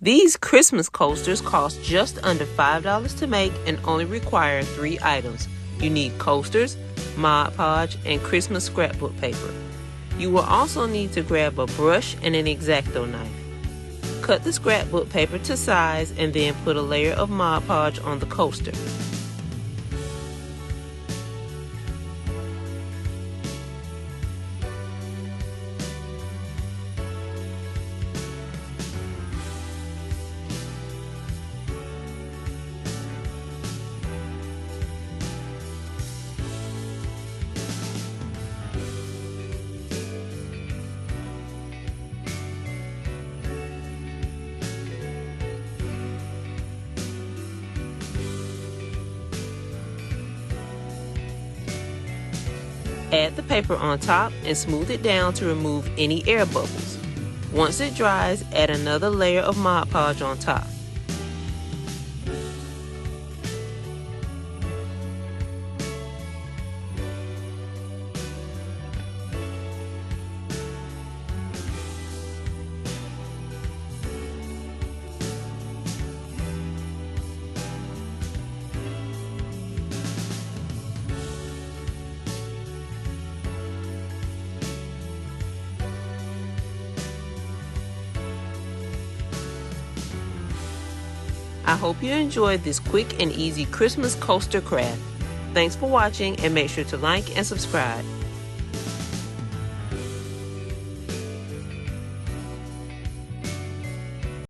These Christmas coasters cost just under $5 to make and only require 3 items. You need coasters, Mod Podge, and Christmas scrapbook paper. You will also need to grab a brush and an xacto knife. Cut the scrapbook paper to size and then put a layer of Mod Podge on the coaster. Add the paper on top and smooth it down to remove any air bubbles. Once it dries, add another layer of Mod Podge on top. I hope you enjoyed this quick and easy Christmas coaster craft. Thanks for watching and make sure to like and subscribe.